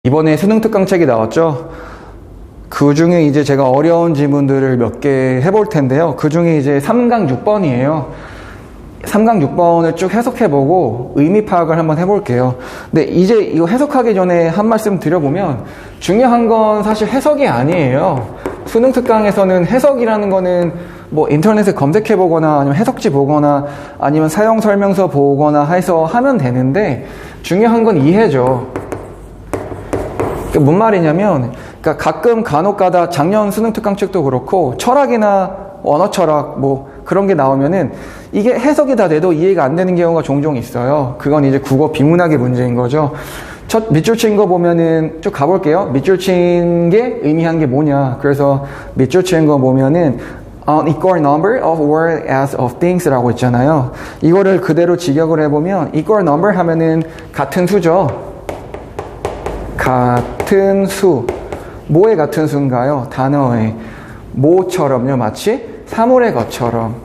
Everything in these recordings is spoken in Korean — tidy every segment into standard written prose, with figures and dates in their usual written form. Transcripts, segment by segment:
이번에 수능 특강책이 나왔죠. 그 중에 이제 제가 어려운 지문들을 몇 개 해볼 텐데요. 그 중에 이제 3강 6번이에요. 3강 6번을 쭉 해석해보고 의미 파악을 한번 해볼게요. 근데 이제 이거 해석하기 전에 한 말씀 드려보면 중요한 건 사실 해석이 아니에요. 수능 특강에서는 해석이라는 거는 뭐 인터넷에 검색해보거나 아니면 해석지 보거나 아니면 사용 설명서 보거나 해서 하면 되는데 중요한 건 이해죠. 뭔 말이냐면 그러니까 가끔 간혹가다 작년 수능 특강책도 그렇고 철학이나 언어 철학 뭐 그런 게 나오면은 이게 해석이 다 돼도 이해가 안 되는 경우가 종종 있어요. 그건 이제 국어 비문학의 문제인 거죠. 첫 밑줄 친 거 보면은 쭉 가볼게요. 밑줄 친 게 의미한 게 뭐냐. 그래서 밑줄 친 거 보면은 an equal number of words as of things 라고 있잖아요. 이거를 그대로 직역을 해보면 equal number 하면은 같은 수죠. 같은 수. 뭐의 같은 수인가요? 단어의. 뭐처럼요? 마치 사물의 것처럼.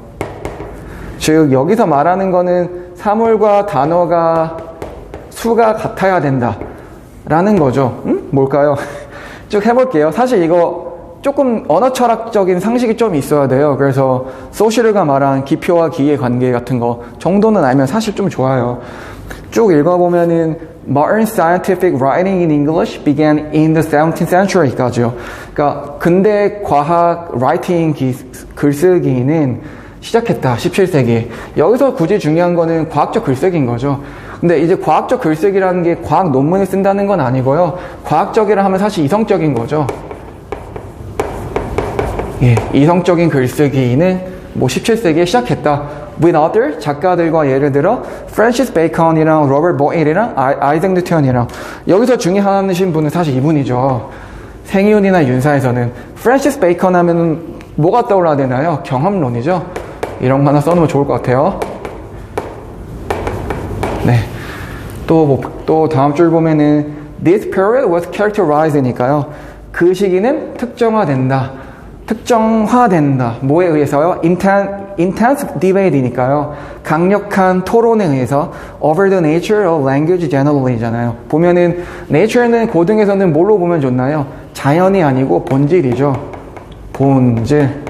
즉 여기서 말하는 거는 사물과 단어가 수가 같아야 된다 라는 거죠. 뭘까요? 쭉 해볼게요. 사실 이거 조금 언어 철학적인 상식이 좀 있어야 돼요. 그래서 소셜가 말한 기표와 기의 관계 같은 거 정도는 알면 사실 좀 좋아요. 쭉 읽어보면은 Modern scientific writing in English began in the 17th century까지요. 그러니까 근대 과학 라이팅 글쓰기는 시작했다. 17세기. 여기서 굳이 중요한 거는 과학적 글쓰기인 거죠. 근데 이제 과학적 글쓰기라는 게 과학 논문을 쓴다는 건 아니고요. 과학적이라 하면 사실 이성적인 거죠. 예, 이성적인 글쓰기는 뭐 17세기에 시작했다. with other 작가들과 예를 들어 프랜시스 베이컨이랑 로버트 보일이랑 아이작 뉴턴이랑 여기서 중요하신 분은 사실 이분이죠. 생이윤이나 윤사에서는 프랜시스 베이컨 하면 뭐가 떠올라야 되나요? 경험론이죠. 이런 거 하나 써놓으면 좋을 것 같아요. 네. 또 다음 줄 보면은 this period was characterized니까요. 그 시기는 특정화된다. 특정화된다. 뭐에 의해서요? intense debate니까요. 강력한 토론에 의해서 over the nature of language generally잖아요. 보면은 nature는 고등에서는 뭘로 보면 좋나요? 자연이 아니고 본질이죠. 본질.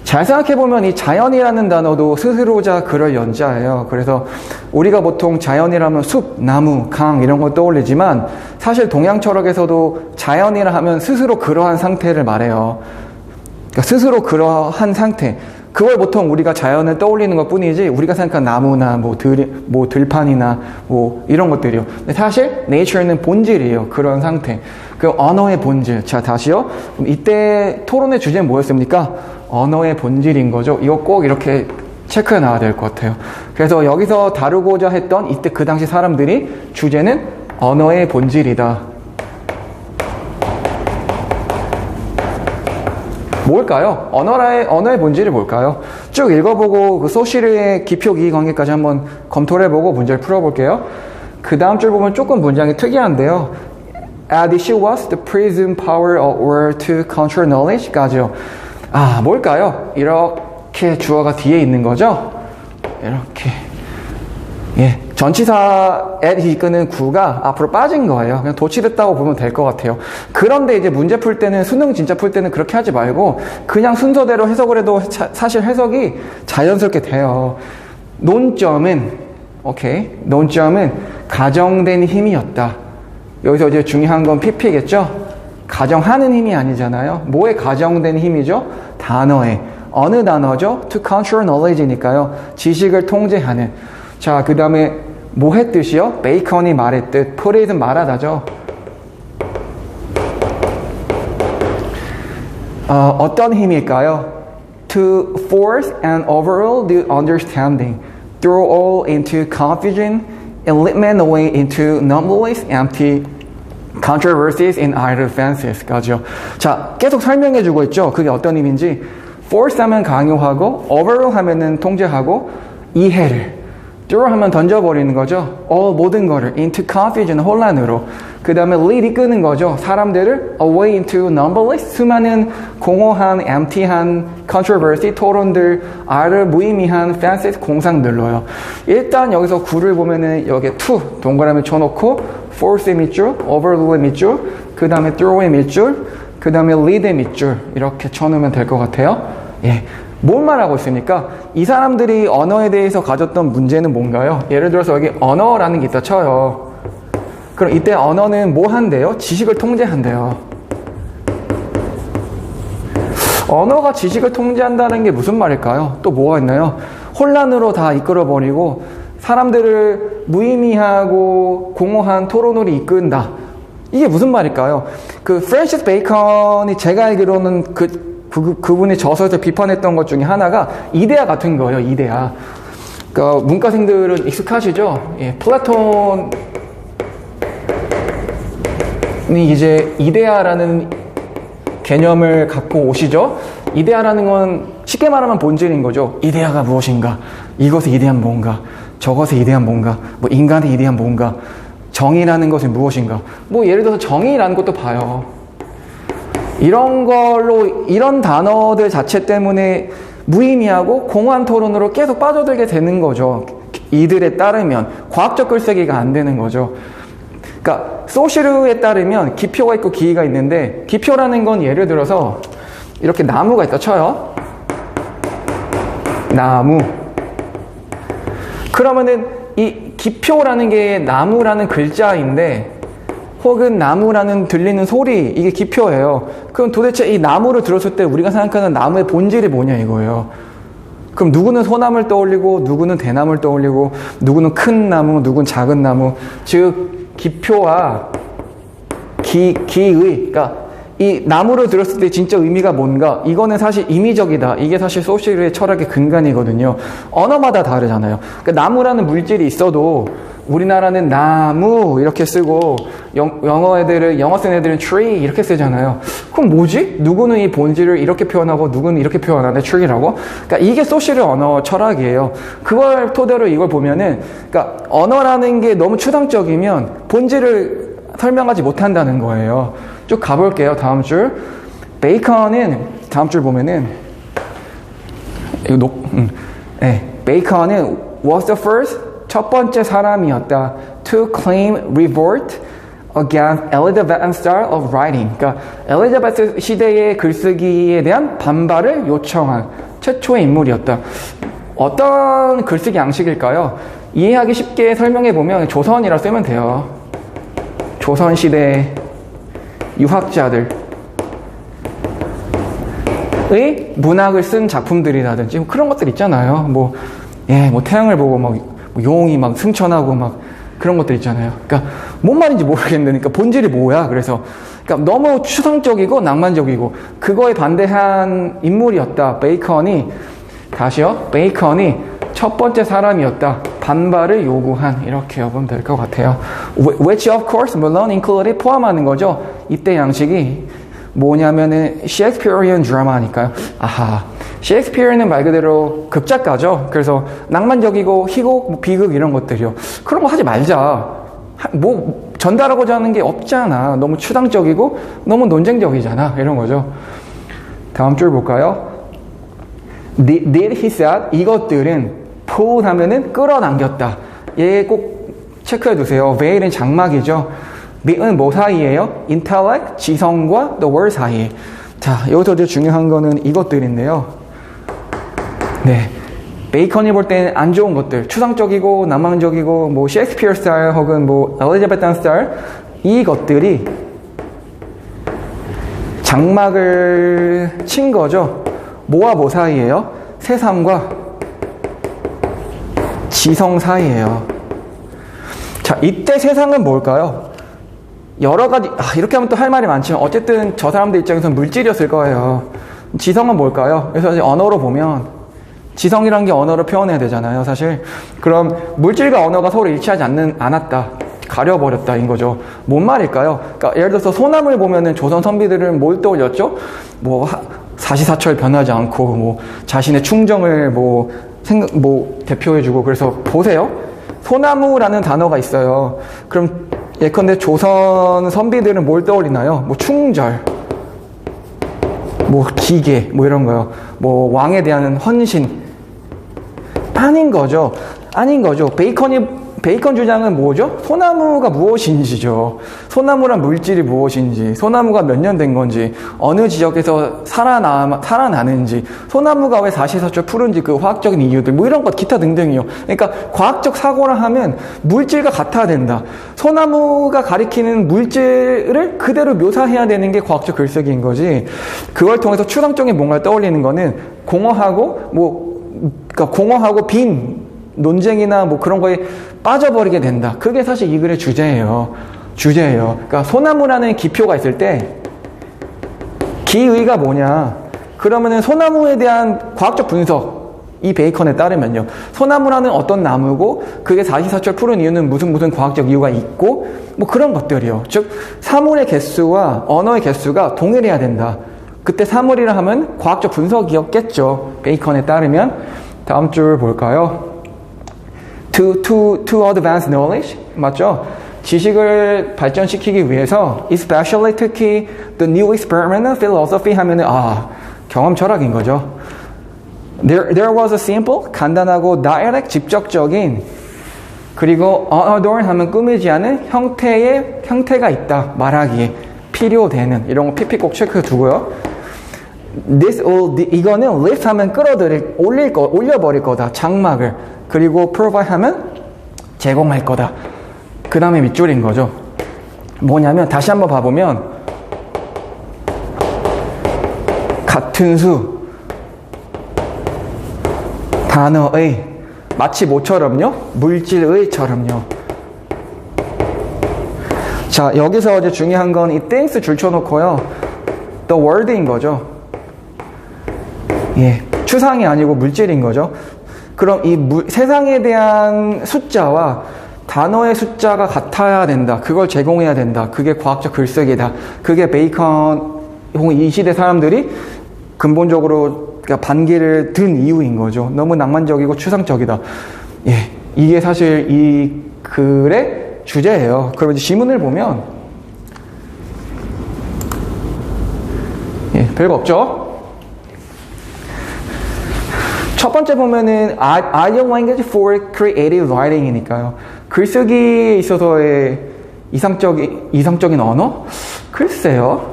잘 생각해보면 이 자연이라는 단어도 스스로자 그럴 연자예요. 그래서 우리가 보통 자연이라면 숲, 나무, 강 이런 거 떠올리지만 사실 동양 철학에서도 자연이라 하면 스스로 그러한 상태를 말해요. 그러니까 스스로 그러한 상태. 그걸 보통 우리가 자연을 떠올리는 것 뿐이지 우리가 생각한 나무나 들판이나 이런 것들이요. 근데 사실 nature는 본질이에요. 그런 상태. 그 언어의 본질. 자, 다시요. 그럼 이때 토론의 주제는 뭐였습니까? 언어의 본질인 거죠. 이거 꼭 이렇게 체크해 놔야 될 것 같아요. 그래서 여기서 다루고자 했던 이때 그 당시 사람들이 주제는 언어의 본질이다. 뭘까요? 언어의 본질이 뭘까요? 쭉 읽어보고 그 소시르의 기표-기의 관계까지 한번 검토를 해보고 문제를 풀어볼게요. 그 다음 줄 보면 조금 문장이 특이한데요. As she was the prism power of word to control knowledge까지요. 아, 뭘까요? 이렇게 주어가 뒤에 있는 거죠? 이렇게. 예. 전치사 at 이끄는 구가 앞으로 빠진 거예요. 그냥 도치됐다고 보면 될 것 같아요. 그런데 이제 문제 풀 때는, 수능 진짜 풀 때는 그렇게 하지 말고 그냥 순서대로 해석을 해도 사실 해석이 자연스럽게 돼요. 논점은 가정된 힘이었다. 여기서 이제 중요한 건 PP겠죠? 가정하는 힘이 아니잖아요. 뭐에 가정된 힘이죠? 단어에. 어느 단어죠? To control knowledge니까요. 지식을 통제하는. 자, 그 다음에 뭐 했듯이요? 베이컨이 말했듯 put it은 말하다죠. 어떤 힘일까요? To force and overrule the understanding, throw all into confusion, and lead men away into numberless empty controversies and idle fancies.까지요. 자, 계속 설명해주고 있죠. 그게 어떤 힘인지. force 하면 강요하고, overrule 하면은 통제하고, 이해를. throw 하면 던져버리는 거죠. 모든 거를 into confusion, 혼란으로. 그 다음에 lead 이끄는 거죠. 사람들을 away into numberless, 수많은 공허한, empty한 controversy, 토론들, 무의미한 fancies, 공상들로요. 일단 여기서 구를 보면은 여기에 to, 동그라미 쳐놓고 force의 밑줄, overrule의 밑줄, 그 다음에 throw의 밑줄, 그 다음에 lead의 밑줄 이렇게 쳐놓으면 될 것 같아요. 예, 뭘 말하고 있습니까? 이 사람들이 언어에 대해서 가졌던 문제는 뭔가요? 예를 들어서 여기 언어라는 게 있다 쳐요. 그럼 이때 언어는 뭐 한대요? 지식을 통제한대요. 언어가 지식을 통제한다는 게 무슨 말일까요? 또 뭐가 있나요? 혼란으로 다 이끌어버리고 사람들을 무의미하고 공허한 토론으로 이끈다. 이게 무슨 말일까요? 그 프랜시스 베이컨이 제가 알기로는 그분이 저서에서 비판했던 것 중에 하나가 이데아 같은 거예요. 이데아. 그러니까 문과생들은 익숙하시죠? 예, 플라톤이 이제 이데아라는 개념을 갖고 오시죠. 이데아라는 건 쉽게 말하면 본질인 거죠. 이데아가 무엇인가? 이것의 이데아는 뭔가? 저것의 이데아는 뭔가? 뭐 인간의 이데아는 뭔가? 정의라는 것은 무엇인가? 뭐 예를 들어서 정의라는 것도 봐요. 이런 걸로 이런 단어들 자체 때문에 무의미하고 공허한 토론으로 계속 빠져들게 되는 거죠. 이들에 따르면 과학적 글쓰기가 안 되는 거죠. 그러니까 소시르에 따르면 기표가 있고 기의가 있는데 기표라는 건 예를 들어서 이렇게 나무가 있다 쳐요. 나무. 그러면은 이 기표라는 게 나무라는 글자인데 혹은 나무라는 들리는 소리 이게 기표예요. 그럼 도대체 이 나무를 들었을 때 우리가 생각하는 나무의 본질이 뭐냐 이거예요. 그럼 누구는 소나무를 떠올리고 누구는 대나무를 떠올리고 누구는 큰 나무 누구는 작은 나무 즉 기표와 기의 그러니까 이 나무를 들었을 때 진짜 의미가 뭔가 이거는 사실 임의적이다. 이게 사실 소시르의 철학의 근간이거든요. 언어마다 다르잖아요. 그러니까 나무라는 물질이 있어도 우리나라는 나무 이렇게 쓰고 영어 쓴 애들은 tree 이렇게 쓰잖아요. 그럼 뭐지? 누구는 이 본질을 이렇게 표현하고 누구는 이렇게 표현하네 tree라고. 그러니까 이게 소시르 언어 철학이에요. 그걸 토대로 이걸 보면은 그러니까 언어라는 게 너무 추상적이면 본질을 설명하지 못한다는 거예요. 쭉 가볼게요. 다음 줄. 베이컨은 다음 줄 보면은 이거 베이컨은 was the first 첫 번째 사람이었다. To claim revolt against Elizabethan style of writing. 그러니까 엘리자베스 시대의 글쓰기에 대한 반발을 요청한 최초의 인물이었다. 어떤 글쓰기 양식일까요? 이해하기 쉽게 설명해 보면 조선이라 쓰면 돼요. 조선시대 유학자들의 문학을 쓴 작품들이라든지 그런 것들 있잖아요. 뭐 태양을 보고 막 용이 막 승천하고 막 그런 것들 있잖아요. 그러니까 뭔 말인지 모르겠는데 그러니까 본질이 뭐야? 그래서 그러니까 너무 추상적이고 낭만적이고 그거에 반대한 인물이었다. 베이컨이 첫 번째 사람이었다. 반발을 요구한 이렇게 보면 될 것 같아요. Which of course 물론 included 포함하는 거죠. 이때 양식이 뭐냐면은 Shakespearean 드라마니까요. 아하, 셰익스피어는 말 그대로 극작가죠. 그래서 낭만적이고 희곡, 비극 이런 것들이요. 그런 거 하지 말자. 뭐 전달하고자 하는 게 없잖아. 너무 추상적이고 너무 논쟁적이잖아. 이런 거죠. 다음 줄 볼까요? Did he said 이것들은 pull 하면은 끌어당겼다. 얘 꼭 체크해 두세요. veil은 장막이죠. D는 뭐 사이에요? intellect, 지성과 the word 사이에. 자, 여기서 제일 중요한 거는 이것들인데요. 네. 베이컨이 볼 때는 안 좋은 것들, 추상적이고 낭만적이고 뭐 셰익스피어 스타일 혹은 뭐 엘리자베탄 스타일 이것들이 장막을 친 거죠. 뭐와 뭐 사이에요? 세상과 지성 사이에요. 자, 이때 세상은 뭘까요? 여러 가지, 이렇게 하면 또 할 말이 많지만 어쨌든 저 사람들 입장에서는 물질이었을 거예요. 지성은 뭘까요? 그래서 이제 언어로 보면 지성이란 게 언어로 표현해야 되잖아요, 사실. 그럼 물질과 언어가 서로 일치하지 않았다. 가려버렸다, 인 거죠. 뭔 말일까요? 그러니까 예를 들어서 소나무를 보면은 조선 선비들은 뭘 떠올렸죠? 뭐, 사시사철 변하지 않고, 뭐, 자신의 충정을 대표해주고, 그래서 보세요. 소나무라는 단어가 있어요. 그럼 예컨대 조선 선비들은 뭘 떠올리나요? 뭐, 충절. 뭐, 기계, 뭐 이런 거요. 뭐, 왕에 대한 헌신. 아닌 거죠. 베이컨이 베이컨 주장은 뭐죠? 소나무가 무엇인지죠. 소나무란 물질이 무엇인지, 소나무가 몇 년 된 건지, 어느 지역에서 살아나는지, 소나무가 왜 사시사철 푸른지 그 화학적인 이유들, 뭐 이런 것 기타 등등이요. 그러니까 과학적 사고라 하면 물질과 같아야 된다. 소나무가 가리키는 물질을 그대로 묘사해야 되는 게 과학적 글쓰기인 거지. 그걸 통해서 추상적인 뭔가를 떠올리는 거는 그러니까 공허하고 빈 논쟁이나 뭐 그런 거에 빠져버리게 된다. 그게 사실 이 글의 주제예요. 그러니까 소나무라는 기표가 있을 때 기의가 뭐냐? 그러면은 소나무에 대한 과학적 분석, 이 베이컨에 따르면요. 소나무라는 어떤 나무고 그게 사시사철 푸른 이유는 무슨 과학적 이유가 있고 뭐 그런 것들이요. 즉 사물의 개수와 언어의 개수가 동일해야 된다. 그때 사물이라 하면 과학적 분석이었겠죠. 베이컨에 따르면. 다음 줄 볼까요? To advance knowledge, 맞죠? 지식을 발전시키기 위해서, especially 특히 the new experimental philosophy 하면은 경험 철학인 거죠. There was a simple, 간단하고 direct, 직접적인, 그리고 unadorned 하면 꾸미지 않은 형태가 있다. 말하기에 필요되는 이런 거 PP 꼭 체크해 두고요. 이거는 lift 하면 올려버릴 거다. 장막을. 그리고 provide 하면 제공할 거다. 그 다음에 밑줄인 거죠. 뭐냐면 다시 한번 봐보면 같은 수 단어의 마치 뭐처럼요? 물질의처럼요. 자, 여기서 이제 중요한 건 이 things 줄 쳐놓고요. the word인 거죠. 예, 추상이 아니고 물질인 거죠. 그럼 이 세상에 대한 숫자와 단어의 숫자가 같아야 된다. 그걸 제공해야 된다. 그게 과학적 글쓰기다. 그게 베이컨 이 시대 사람들이 근본적으로 반기를 든 이유인 거죠. 너무 낭만적이고 추상적이다. 예, 이게 사실 이 글의 주제예요. 그럼 이제 지문을 보면 예, 별거 없죠? 첫 번째 보면은 ideal language for creative writing이니까요. 글쓰기에 있어서의 이상적인 언어? 글쎄요.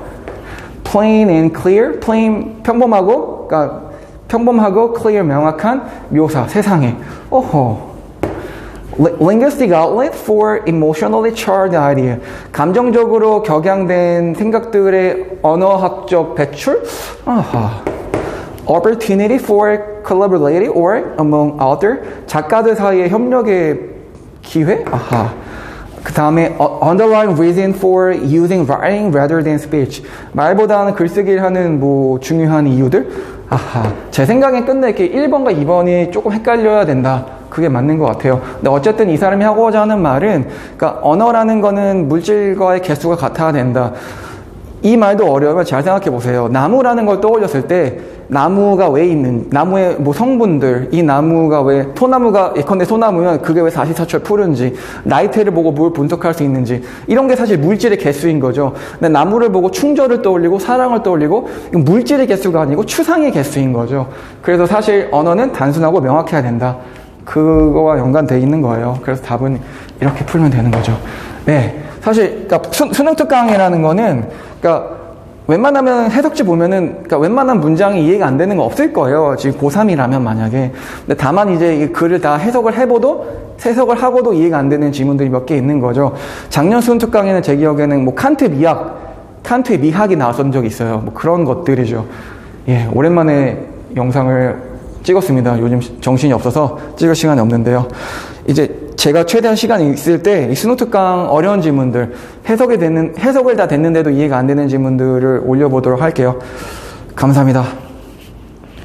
plain and clear, plain 평범하고 clear 명확한 묘사 세상에. linguistic outlet for emotionally charged idea. 감정적으로 격양된 생각들의 언어학적 배출? opportunity for collaborating or among other. 작가들 사이의 협력의 기회? 그 다음에 underlying reason for using writing rather than speech. 말보다는 글쓰기를 하는 중요한 이유들? 제 생각엔 끝내 이렇게 1번과 2번이 조금 헷갈려야 된다. 그게 맞는 것 같아요. 근데 어쨌든 이 사람이 하고자 하는 말은, 그러니까 언어라는 거는 물질과의 개수가 같아야 된다. 이 말도 어려우면 잘 생각해 보세요. 나무라는 걸 떠올렸을 때 나무가 왜 있는, 나무의 성분들, 이 나무가 왜, 예컨대 소나무면 그게 왜 사시사철 푸른지, 나이테를 보고 뭘 분석할 수 있는지, 이런 게 사실 물질의 개수인 거죠. 근데 나무를 보고 충절을 떠올리고 사랑을 떠올리고, 이건 물질의 개수가 아니고 추상의 개수인 거죠. 그래서 사실 언어는 단순하고 명확해야 된다. 그거와 연관되어 있는 거예요. 그래서 답은 이렇게 풀면 되는 거죠. 네. 사실, 그러니까 수능 특강이라는 거는, 그러니까 웬만하면 해석지 보면은, 그러니까 웬만한 문장이 이해가 안 되는 거 없을 거예요. 지금 고3이라면 만약에. 근데 다만 이제 이 글을 다 해석을 하고도 이해가 안 되는 지문들이 몇 개 있는 거죠. 작년 수능 특강에는 제 기억에는 칸트의 미학이 나왔던 적이 있어요. 그런 것들이죠. 예, 오랜만에 영상을 찍었습니다. 요즘 정신이 없어서 찍을 시간이 없는데요. 이제 제가 최대한 시간이 있을 때 이 수능특강 어려운 지문들, 해석을 다 됐는데도 이해가 안 되는 지문들을 올려보도록 할게요. 감사합니다.